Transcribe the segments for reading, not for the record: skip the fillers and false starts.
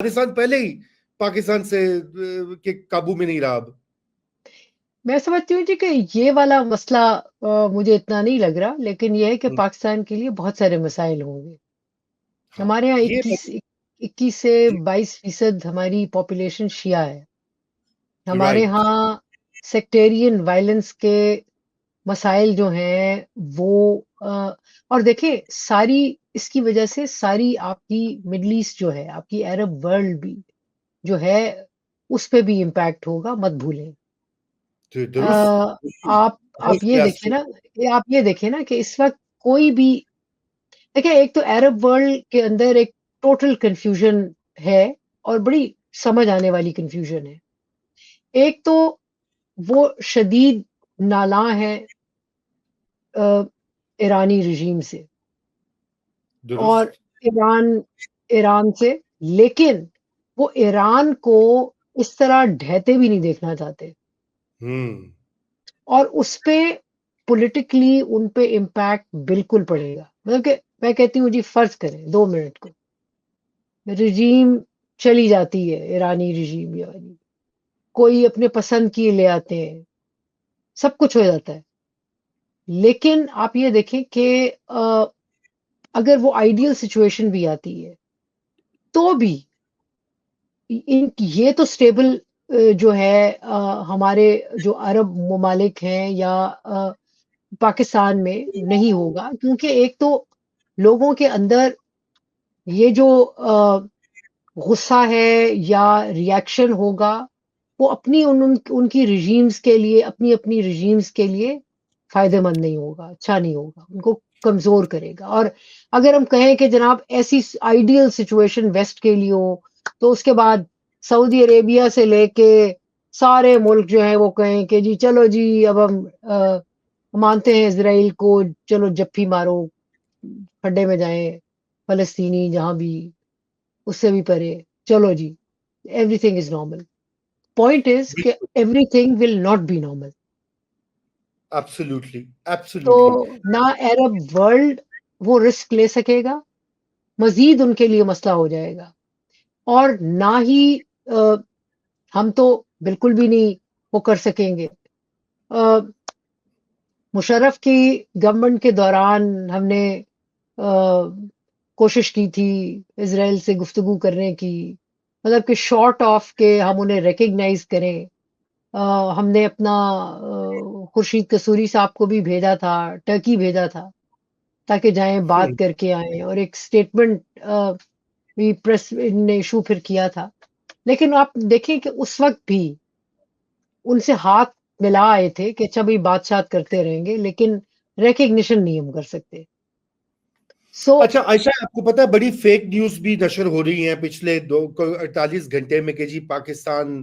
پاکستان پہلے ہی پاکستان سے کے قابو میں نہیں رہا اب. میں سمجھتی ہوں جی کہ یہ والا مسئلہ مجھے اتنا نہیں لگ رہا، لیکن یہ ہے کہ پاکستان کے لیے بہت سارے مسائل ہوں گے. ہاں ہمارے یہاں یہ 21 سے 22% ہماری پاپولیشن شیعہ ہے. ہمارے رائٹ. ہاں سیکٹیرین وائلنس کے مسائل جو ہیں وہ اور دیکھیں ساری اس کی وجہ سے ساری آپ کی مڈل ایسٹ جو ہے، آپ کی عرب ورلڈ بھی جو ہے اس پہ بھی امپیکٹ ہوگا، مت بھولیں. درست. آپ یہ دیکھیں نا، کہ اس وقت کوئی بھی دیکھیں، ایک تو عرب ورلڈ کے اندر ایک ٹوٹل کنفیوژن ہے اور بڑی سمجھ آنے والی کنفیوژن ہے. ایک تو وہ شدید نالاں ہے ایرانی رژیم سے اور درست. ایران سے، لیکن وہ ایران کو اس طرح ڈھہتے بھی نہیں دیکھنا چاہتے، اور اس پہ پولیٹیکلی ان پہ امپیکٹ بالکل پڑے گا. مطلب کہ میں کہتی ہوں جی، فرض کریں 2 منٹ کو رژیم چلی جاتی ہے، ایرانی رژیم یعنی کوئی اپنے پسند کی لے آتے ہیں، سب کچھ ہو جاتا ہے. لیکن آپ یہ دیکھیں کہ اگر وہ آئیڈیل سچویشن بھی آتی ہے تو بھی یہ تو سٹیبل جو ہے ہمارے جو عرب ممالک ہیں یا پاکستان میں نہیں ہوگا، کیونکہ ایک تو لوگوں کے اندر یہ جو غصہ ہے یا ریاکشن ہوگا وہ اپنی ان کی رژیمز کے لیے، اپنی رژیمز کے لیے فائدہ مند نہیں ہوگا، اچھا نہیں ہوگا، ان کو کمزور کرے گا. اور اگر ہم کہیں کہ جناب ایسی آئیڈیل سچویشن ویسٹ کے لیے ہو تو اس کے بعد سعودی عربیہ سے لے کے سارے ملک جو ہیں وہ کہیں کہ جی چلو جی اب ہم مانتے ہیں اسرائیل کو، چلو جپھی مارو، کھڈے میں جائیں فلسطینی جہاں بھی، اس سے بھی پرے، چلو جی everything is normal. Point is کہ everything will not be normal. Absolutely تو ایبسلیوٹلی. نہ عرب ورلڈ وہ رسک لے سکے گا، مزید ان کے لیے مسئلہ ہو جائے گا. اور نہ ہی ہم تو بالکل بھی نہیں وہ کر سکیں گے. مشرف کی گورنمنٹ کے دوران ہم نے کوشش کی تھی اسرائیل سے گفتگو کرنے کی، مطلب کہ شارٹ آف کے ہم انہیں ریکگنائز کریں. ہم نے اپنا خورشید قصوری صاحب کو بھی بھیجا تھا، ٹرکی بھیجا تھا تاکہ جائیں بات کر کے آئیں، اور ایک سٹیٹمنٹ بھی پریس نے ایشو پھر کیا تھا. لیکن آپ دیکھیں کہ اس وقت بھی ان سے ہاتھ ملا آئے تھے کہ اچھا بھائی بات شات کرتے رہیں گے، لیکن ریکگنیشن نہیں ہم کر سکتے. اچھا عائشہ، آپ کو پتا ہے بڑی فیک نیوز بھی نشر ہو رہی ہیں پچھلے 48 گھنٹے میں کہ جی پاکستان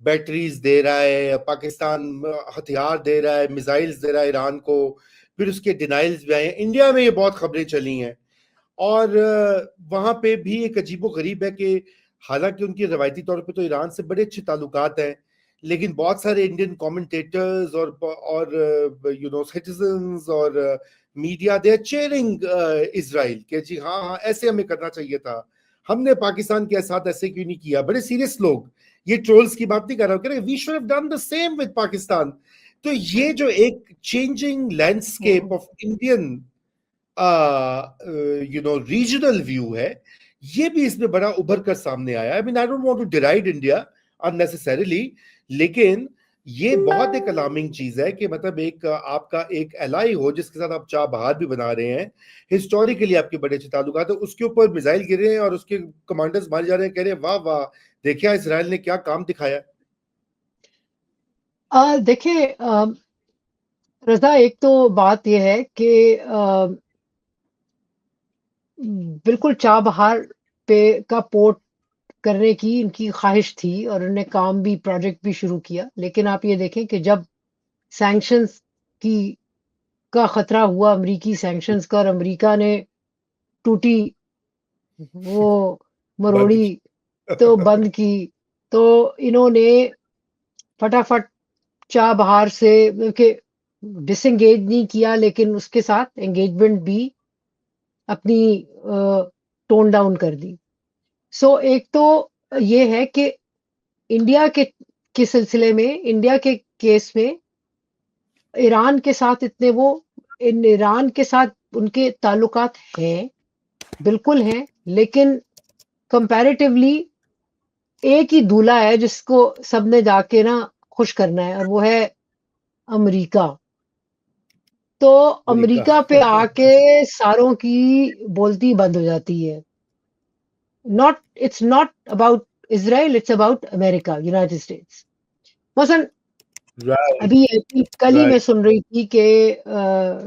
بیٹریز دے رہا ہے، پاکستان ہتھیار دے رہا ہے، میزائلز دے رہا ہے ایران کو، پھر اس کے ڈینائلز بھی آئے ہیں. انڈیا میں یہ بہت خبریں چلی ہیں، اور وہاں پہ بھی ایک عجیب و غریب ہے کہ حالانکہ ان کی روایتی طور پہ تو ایران سے بڑے اچھے تعلقات ہیں، لیکن بہت سارے انڈین کومنٹیٹرز اور سٹیزنز اور میڈیا دے چیئرنگ اسرائیل کہ جی ہاں ہاں ایسے ہمیں کرنا چاہیے تھا، ہم نے پاکستان کے ساتھ ایسے کیوں نہیں کیا. بڑے سیریس لوگ، یہ ٹرولز کی بات نہیں کر رہا ہوں، کہ we should have done the same with Pakistan. تو یہ جو ایک changing landscape of Indian regional view ہے، یہ بھی اس میں بڑا ابھر کر سامنے آیا. I mean, I don't want to deride India unnecessarily، لیکن یہ بہت ایک الارمنگ چیز ہے کہ مطلب ایک آپ کا ایک الائی ہو جس کے ساتھ آپ چاہ بہار بھی بنا رہے ہیں، ہسٹوریکلی آپ کے بڑے اچھے تعلقات ہیں، اس کے اوپر میزائل گر رہے ہیں اور اس کے کمانڈرز مارے جا رہے ہیں، کہہ رہے ہیں واہ واہ دیکھیں اسرائیل نے کیا کام دکھایا. دیکھیں رضا، ایک تو بات یہ ہے کہ بالکل چاہ بہار پہ کا پورٹ کرنے کی ان کی خواہش تھی اور انہوں نے کام بھی، پروجیکٹ بھی شروع کیا. لیکن آپ یہ دیکھیں کہ جب سینکشنز کی کا خطرہ ہوا، امریکی سینکشنز کا، اور امریکہ نے ٹوٹی وہ بند مروڑی کی. تو بند کی، تو انہوں نے فٹافٹ چاہ بہار سے کہ ڈس انگیج نہیں کیا، لیکن اس کے ساتھ انگیجمنٹ بھی اپنی ٹون ڈاؤن کر دی. ایک تو یہ ہے کہ انڈیا کے سلسلے میں، انڈیا کے کیس میں ایران کے ساتھ ایران کے ساتھ ان کے تعلقات ہیں، بالکل ہیں، لیکن کمپیریٹیولی ایک ہی دولہا ہے جس کو سب نے جا کے نا خوش کرنا ہے، اور وہ ہے امریکہ. تو امریکہ. امریکہ پہ آ کے ساروں کی بولتی بند ہو جاتی ہے. It's not about Israel, it's about America, United States. مثلا رائٹ. ابھی کل ہی میں رائٹ. سن رہی تھی کہ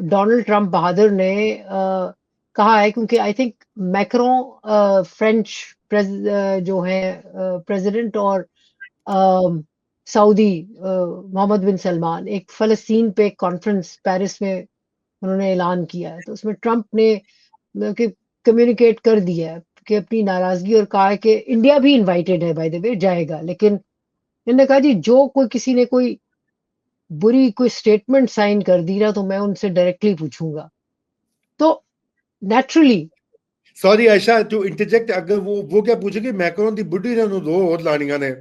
ڈونلڈ ٹرمپ بہادر نے کہا ہے، کیونکہ آئی تھنک میکروں فرینچ جو ہے پریزیڈنٹ، اور سعودی محمد بن سلمان ایک فلسطین پہ ایک کانفرنس پیرس میں انہوں نے اعلان کیا ہے. تو اس میں ٹرمپ نے کمیونیکیٹ کر دیا ہے کہ اپنی ناراضگی، اور کہا ہے کہ انڈیا بھی انوائٹیڈ ہے، بائی دا وے جائے گا، لیکن انہوں نے کہا جی جو کسی نے کوئی بری کوئی اسٹیٹمنٹ سائن کر دی نا تو میں ان سے ڈائریکٹلی پوچھوں گا. تو naturally sorry Aisha to interject, اگر وہ کیا پوچھے گی میکرون دی بڈھی نے دو اور لانیاں نے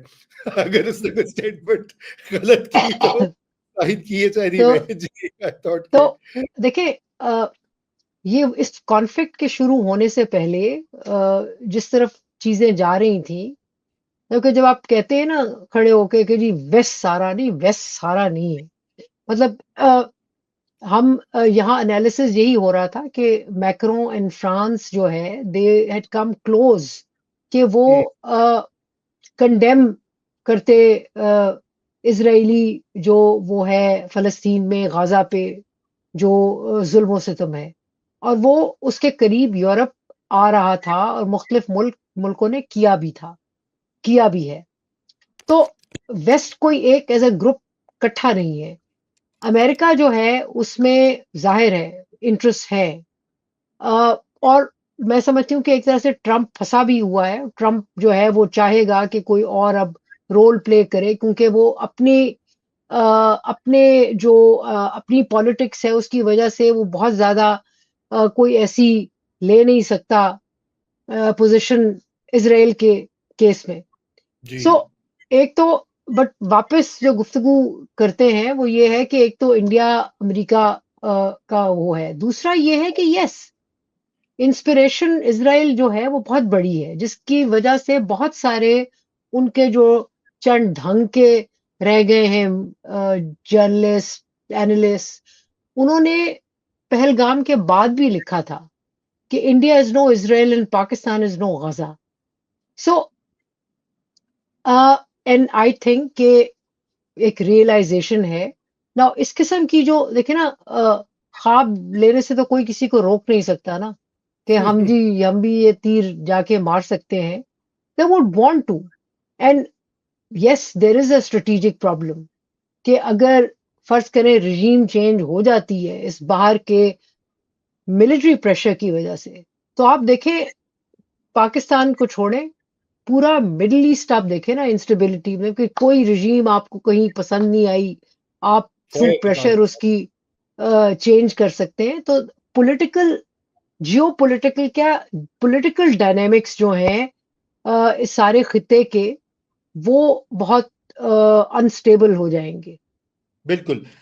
اگر اس نے کوئی اسٹیٹمنٹ غلط کی تو شاہد کی ہے چاہیے میں جی I thought تو کہ دیکھیں یہ اس کانفلکٹ کے شروع ہونے سے پہلے جس طرف چیزیں جا رہی تھیں، کیونکہ جب آپ کہتے ہیں نا کھڑے ہو کے کہ جی ویسٹ سارا نہیں، ویسٹ سارا نہیں ہے، مطلب ہم یہاں انالیسز یہی ہو رہا تھا کہ میکرون اینڈ فرانس جو ہے دے ہیڈ کم کلوز کہ وہ کنڈیم کرتے اسرائیلی جو وہ ہے فلسطین میں غازہ پہ جو ظلم و ستم ہے، اور وہ اس کے قریب یورپ آ رہا تھا، اور مختلف ملکوں نے کیا بھی ہے. تو ویسٹ کوئی ایک ایز اے گروپ کٹھا نہیں ہے. امریکہ جو ہے اس میں ظاہر ہے انٹرسٹ ہے، اور میں سمجھتی ہوں کہ ایک طرح سے ٹرمپ پھنسا بھی ہوا ہے. ٹرمپ جو ہے وہ چاہے گا کہ کوئی اور اب رول پلے کرے، کیونکہ وہ اپنے جو اپنی پالیٹکس ہے اس کی وجہ سے وہ بہت زیادہ کوئی ایسی لے نہیں سکتا پوزیشن اسرائیل کے کیس میں. سو ایک تو بٹ واپس جو گفتگو کرتے ہیں وہ یہ ہے کہ ایک تو انڈیا امریکہ کا وہ ہے، دوسرا یہ ہے کہ یس انسپریشن اسرائیل جو ہے وہ بہت بڑی ہے، جس کی وجہ سے بہت سارے ان کے جو چند ڈھنگ کے رہ گئے ہیں جرنلسٹ اینالسٹ، انہوں نے پہلگام کے بعد بھی لکھا تھا کہ India is no Israel and Pakistan is no Gaza. So and I think کہ ایک ریئلائزیشن ہے نا اس قسم کی، جو دیکھیں نا خواب لینے سے تو کوئی کسی کو روک نہیں سکتا نا کہ ہم بھی یہ تیر جا کے مار سکتے ہیں. they would want to. and yes there is a strategic problem کہ اگر فرض کریں رژیم چینج ہو جاتی ہے اس باہر کے ملٹری پریشر کی وجہ سے، تو آپ دیکھیں پاکستان کو چھوڑیں، پورا مڈل ایسٹ آپ دیکھیں نا انسٹیبلٹی میں، کہ کوئی رژیم آپ کو کہیں پسند نہیں آئی، آپ تھرو پریشر اس کی چینج کر سکتے ہیں. تو پولیٹیکل جیو پولیٹیکل کیا پولیٹیکل ڈائنامکس جو ہیں اس سارے خطے کے وہ بہت انسٹیبل ہو جائیں گے. بالکل.